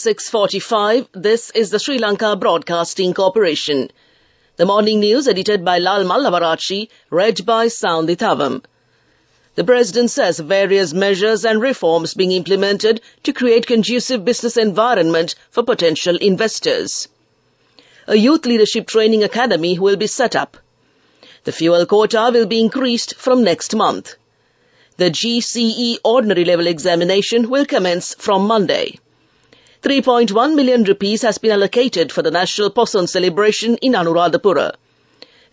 6:45, this is the Sri Lanka Broadcasting Corporation. The morning news edited by Lal Mallavarachi, read by Soundit Thavam. The President says various measures and reforms being implemented to create conducive business environment for potential investors. A youth leadership training academy will be set up. The fuel quota will be increased from next month. The GCE ordinary level examination will commence from Monday. 3.1 million rupees has been allocated for the National Poson celebration in Anuradhapura.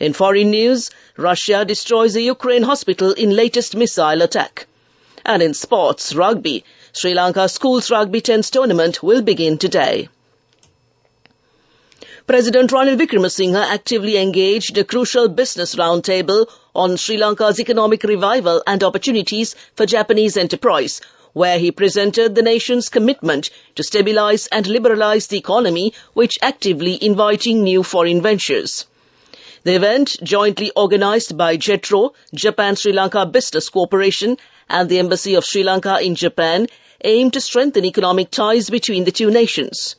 In foreign news, Russia destroys a Ukraine hospital in latest missile attack. And in sports, rugby, Sri Lanka Schools Rugby 10s tournament will begin today. President Ranil Wickremesinghe actively engaged a crucial business roundtable on Sri Lanka's economic revival and opportunities for Japanese enterprise, where he presented the nation's commitment to stabilize and liberalize the economy, which actively inviting new foreign ventures. The event, jointly organized by JETRO, Japan-Sri Lanka Business Corporation, and the Embassy of Sri Lanka in Japan, aimed to strengthen economic ties between the two nations.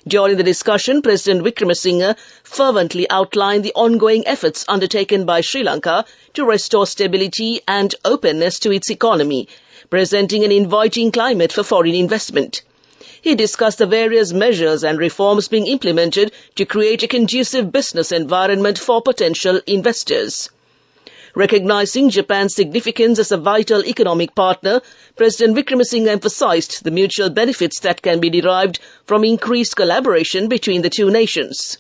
During the discussion, President Wickremesinghe fervently outlined the ongoing efforts undertaken by Sri Lanka to restore stability and openness to its economy, presenting an inviting climate for foreign investment. He discussed the various measures and reforms being implemented to create a conducive business environment for potential investors. Recognizing Japan's significance as a vital economic partner, President Wickremesinghe emphasized the mutual benefits that can be derived from increased collaboration between the two nations.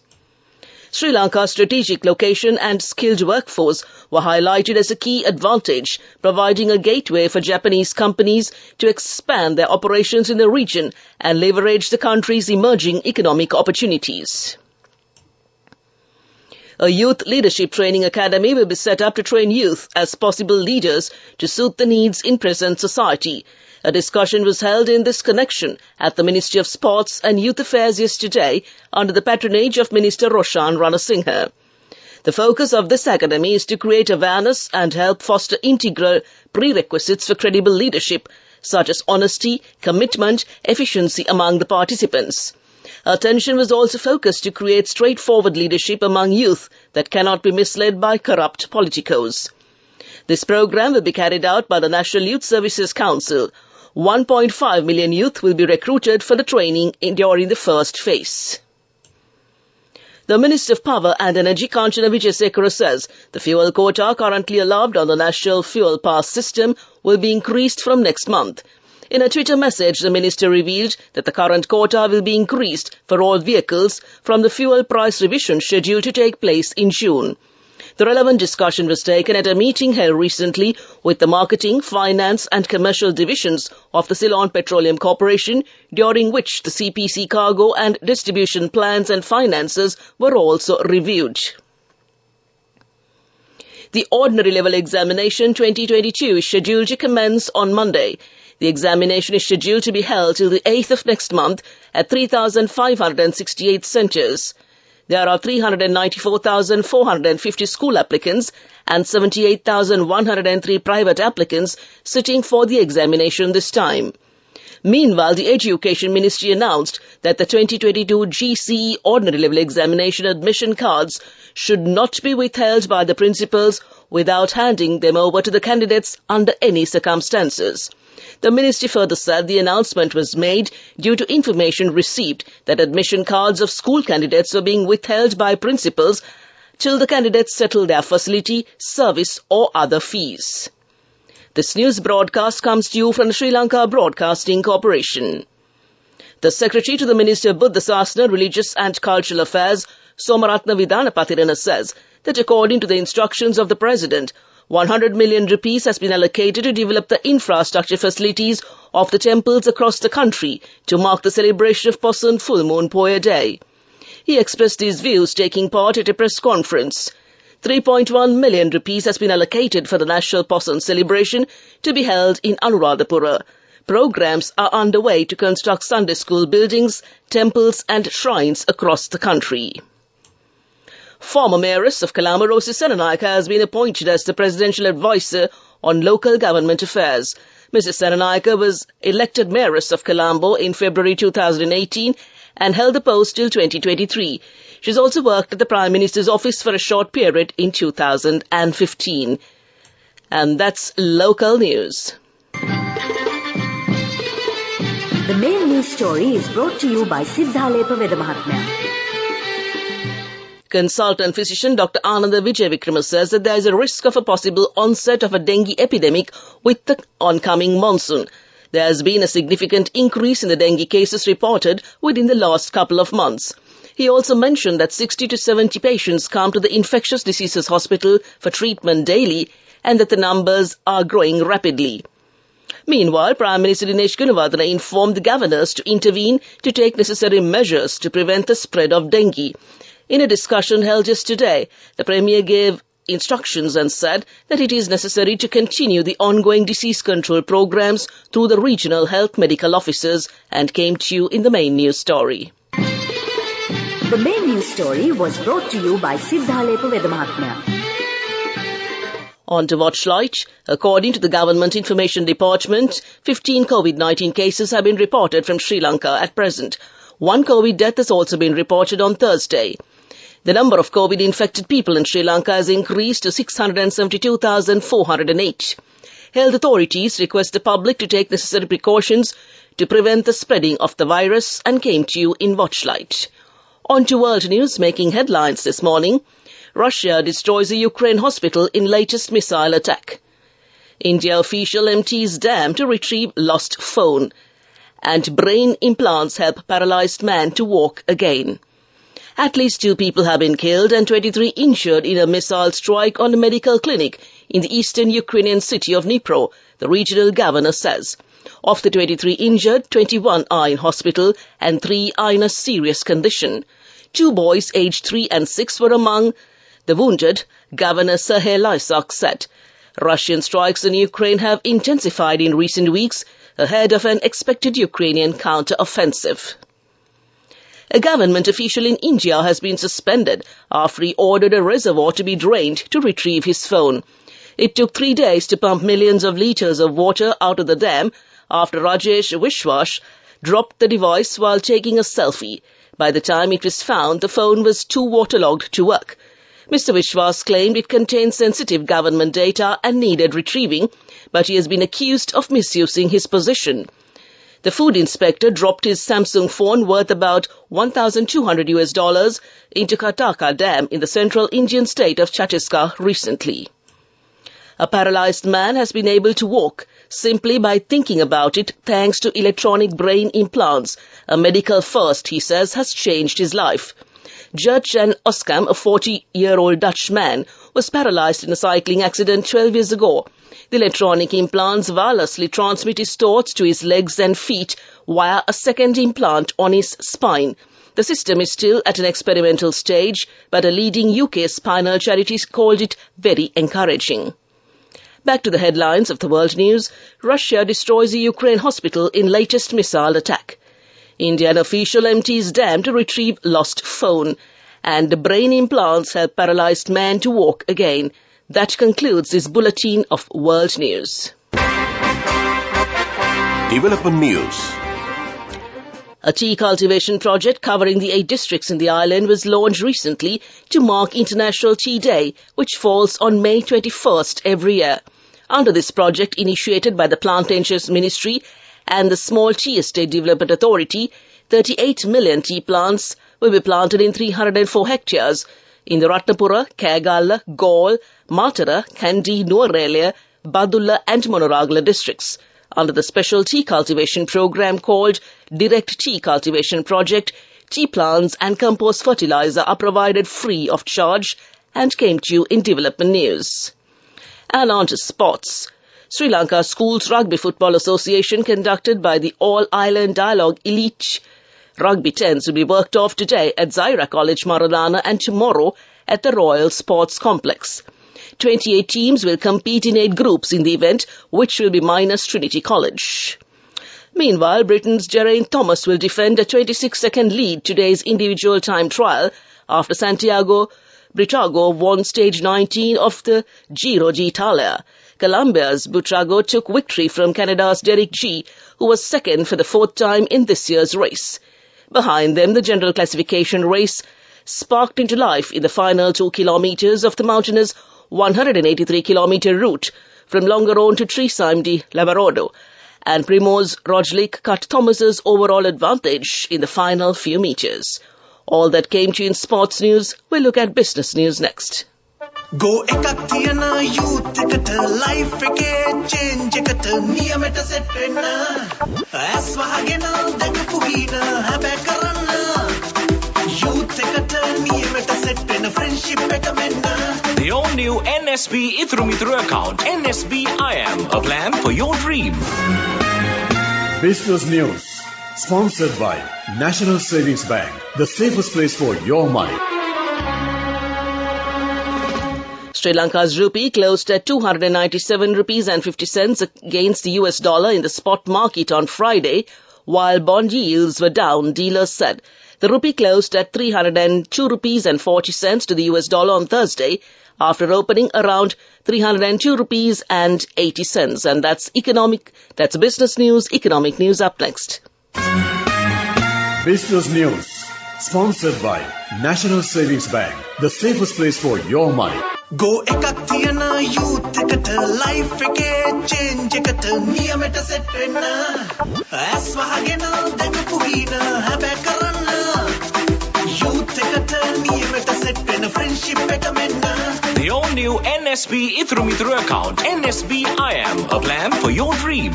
Sri Lanka's strategic location and skilled workforce were highlighted as a key advantage, providing a gateway for Japanese companies to expand their operations in the region and leverage the country's emerging economic opportunities. A youth leadership training academy will be set up to train youth as possible leaders to suit the needs in present society. A discussion was held in this connection at the Ministry of Sports and Youth Affairs yesterday under the patronage of Minister Roshan Ranasinghe. The focus of this academy is to create awareness and help foster integral prerequisites for credible leadership, such as honesty, commitment, efficiency among the participants. Attention was also focused to create straightforward leadership among youth that cannot be misled by corrupt politicos. This program will be carried out by the National Youth Services Council. 1.5 million youth will be recruited for the training during the first phase. The Minister of Power and Energy, Kanchana Wijesekara, says the fuel quota currently allowed on the National Fuel Pass system will be increased from next month. In a Twitter message, the minister revealed that the current quota will be increased for all vehicles from the fuel price revision scheduled to take place in June. The relevant discussion was taken at a meeting held recently with the Marketing, Finance and Commercial divisions of the Ceylon Petroleum Corporation, during which the CPC cargo and distribution plans and finances were also reviewed. The Ordinary Level Examination 2022 is scheduled to commence on Monday. The examination is scheduled to be held till the 8th of next month at 3,568 centres. There are 394,450 school applicants and 78,103 private applicants sitting for the examination this time. Meanwhile, the Education Ministry announced that the 2022 GCE Ordinary Level Examination admission cards should not be withheld by the principals without handing them over to the candidates under any circumstances. The ministry further said the announcement was made due to information received that admission cards of school candidates were being withheld by principals till the candidates settle their facility, service or other fees. This news broadcast comes to you from the Sri Lanka Broadcasting Corporation. The Secretary to the Ministry of Buddha Sasana, Religious and Cultural Affairs, Somaratna Vidhanapathirana, says that according to the instructions of the President, 100 million rupees has been allocated to develop the infrastructure facilities of the temples across the country to mark the celebration of Poson Full Moon Poya Day. He expressed his views taking part at a press conference. 3.1 million rupees has been allocated for the National Poson celebration to be held in Anuradhapura. Programs are underway to construct Sunday school buildings, temples and shrines across the country. Former Mayoress of Colombo, Rosie Senanayake, has been appointed as the Presidential Advisor on Local Government Affairs. Mrs. Saranayake was elected Mayoress of Colombo in February 2018 and held the post till 2023. She's also worked at the Prime Minister's office for a short period in 2015. And that's local news. The main news story is brought to you by Siddhalepa Vedamahatmya. Consultant physician Dr. Ananda Vijay says that there is a risk of a possible onset of a dengue epidemic with the oncoming monsoon. There has been a significant increase in the dengue cases reported within the last couple of months. He also mentioned that 60 to 70 patients come to the infectious diseases hospital for treatment daily and that the numbers are growing rapidly. Meanwhile, Prime Minister Dinesh Gunawardena informed the governors to intervene to take necessary measures to prevent the spread of dengue. In a discussion held just today, the Premier gave instructions and said that it is necessary to continue the ongoing disease control programs through the regional health medical officers and came to you in the main news story. The main news story was brought to you by Siddhalepa Vedamahatmya. On to Watchlight. According to the Government Information Department, 15 COVID-19 cases have been reported from Sri Lanka at present. One COVID death has also been reported on Thursday. The number of COVID-infected people in Sri Lanka has increased to 672,408. Health authorities request the public to take necessary precautions to prevent the spreading of the virus and came to you in Watchlight. On to world news making headlines this morning. Russia destroys a Ukraine hospital in latest missile attack. India official empties dam to retrieve lost phone. And brain implants help paralyzed man to walk again. At least 2 people have been killed and 23 injured in a missile strike on a medical clinic in the eastern Ukrainian city of Dnipro, the regional governor says. Of the 23 injured, 21 are in hospital and 3 are in a serious condition. 2 boys aged 3 and 6 were among the wounded, Governor Sergei Lysak said. Russian strikes in Ukraine have intensified in recent weeks ahead of an expected Ukrainian counter-offensive. A government official in India has been suspended after he ordered a reservoir to be drained to retrieve his phone. It took 3 days to pump millions of litres of water out of the dam after Rajesh Vishwas dropped the device while taking a selfie. By the time it was found, the phone was too waterlogged to work. Mr. Vishwas claimed it contained sensitive government data and needed retrieving, but he has been accused of misusing his position. The food inspector dropped his Samsung phone worth about $1,200 into Kataka Dam in the central Indian state of Chhattisgarh recently. A paralyzed man has been able to walk simply by thinking about it thanks to electronic brain implants. A medical first, he says, has changed his life. Jurgen Oskam, a 40-year-old Dutch man, was paralyzed in a cycling accident 12 years ago. The electronic implants wirelessly transmit his thoughts to his legs and feet via a second implant on his spine. The system is still at an experimental stage, but a leading UK spinal charity called it very encouraging. Back to the headlines of the world news. Russia destroys a Ukraine hospital in latest missile attack. Indian official empties dam to retrieve lost phone. And brain implants help paralyzed man to walk again. That concludes this bulletin of world news. Development news. A tea cultivation project covering the 8 districts in the island was launched recently to mark International Tea Day, which falls on May 21st every year. Under this project, initiated by the Plantations Ministry and the Small Tea Estate Development Authority, 38 million tea plants will be planted in 304 hectares in the Ratnapura, Kagala, Gaul, Matara, Kandy, Nuwara, Badulla and Monoragla districts. Under the special tea cultivation program called Direct Tea Cultivation Project, tea plants and compost fertilizer are provided free of charge and came to you in development news. And on to sports. Sri Lanka Schools Rugby Football Association, conducted by the All-Island Dialogue Elite Rugby 10s, will be worked off today at Zaira College, Maradana, and tomorrow at the Royal Sports Complex. 28 teams will compete in 8 groups in the event, which will be minus Trinity College. Meanwhile, Britain's Geraint Thomas will defend a 26-second lead today's individual time trial after Santiago Britago won stage 19 of the Giro d'Italia. Colombia's Butrago took victory from Canada's Derek G, who was second for the fourth time in this year's race. Behind them, the general classification race sparked into life in the final 2 kilometers of the mountainous 183-kilometer route from Longarone to Treesime de Labarado, and Primoz Roglic cut Thomas's overall advantage in the final few meters. All that came to you in sports news. We'll look at business news next. Go ekak thiyana youth eකට life එකේ change එකට නියමෙට set වෙන්න ඇස් වහගෙන දැක පුහින හැබැයි කරන්න youth එකට නියමෙට set වෙන friendship එක මෙන්න. The all-new NSB Ithru account, NSB IAM, a plan for your dream. Business News, sponsored by National Savings Bank, the safest place for your money. Sri Lanka's rupee closed at 297 rupees and 50 cents against the US dollar in the spot market on Friday, while bond yields were down, dealers said. The rupee closed at 302 rupees and 40 cents to the US dollar on Thursday, after opening around 302 rupees and 80 cents. And that's business news. Economic news up next. Business News, sponsored by National Savings Bank, the safest place for your money. Go ekak thiyana youth එකට life එකේ change එකට නියමෙට set වෙන්න ඇස් වහගෙන දැක පුහින හැබැයි කරන්න youth එකට නියමෙට set වෙන friendship එක මෙන්න. The all-new NSB Ithru account, NSB IAM, a plan for your dream.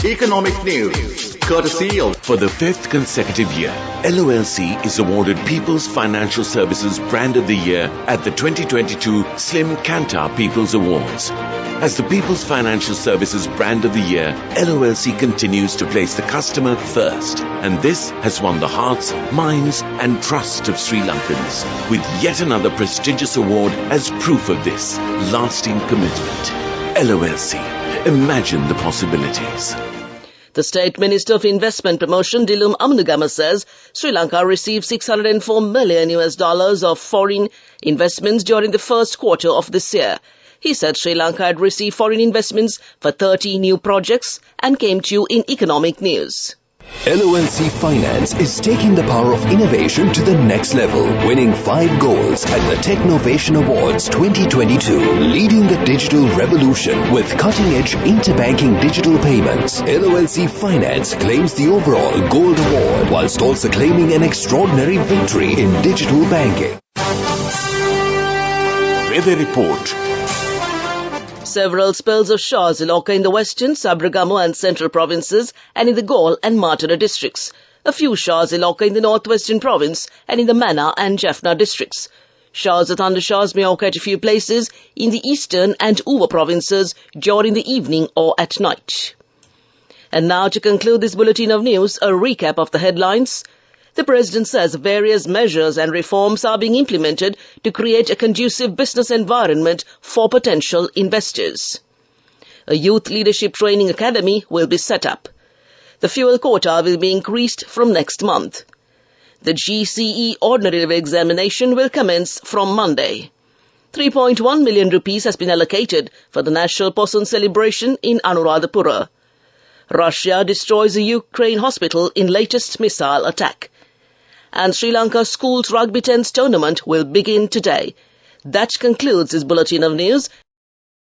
Economic news, courtesy of... For the 5th consecutive year, LOLC is awarded People's Financial Services Brand of the Year at the 2022 Slim Kantar People's Awards. As the People's Financial Services Brand of the Year, LOLC continues to place the customer first. And this has won the hearts, minds and trust of Sri Lankans, with yet another prestigious award as proof of this lasting commitment. LOLC. Imagine the possibilities. The State Minister of Investment Promotion, Dilum Amnugama, says Sri Lanka received $604 million of foreign investments during the first quarter of this year. He said Sri Lanka had received foreign investments for 30 new projects and came to you in economic news. LOLC Finance is taking the power of innovation to the next level, winning 5 golds at the Technovation Awards 2022, leading the digital revolution with cutting-edge interbanking digital payments. LOLC Finance claims the overall gold award, whilst also claiming an extraordinary victory in digital banking. Weather report. Several spells of showers occur in the western, Sabragamo and central provinces and in the Galle and Matara districts. A few showers occur in the northwestern province and in the Mana and Jaffna districts. Showers or thundershowers may occur at a few places in the eastern and Uva provinces during the evening or at night. And now to conclude this bulletin of news, a recap of the headlines. The President says various measures and reforms are being implemented to create a conducive business environment for potential investors. A youth leadership training academy will be set up. The fuel quota will be increased from next month. The GCE ordinary level examination will commence from Monday. 3.1 million rupees has been allocated for the National Posun celebration in Anuradhapura. Russia destroys a Ukraine hospital in latest missile attack. And Sri Lanka Schools Rugby 10s tournament will begin today. That concludes this bulletin of news.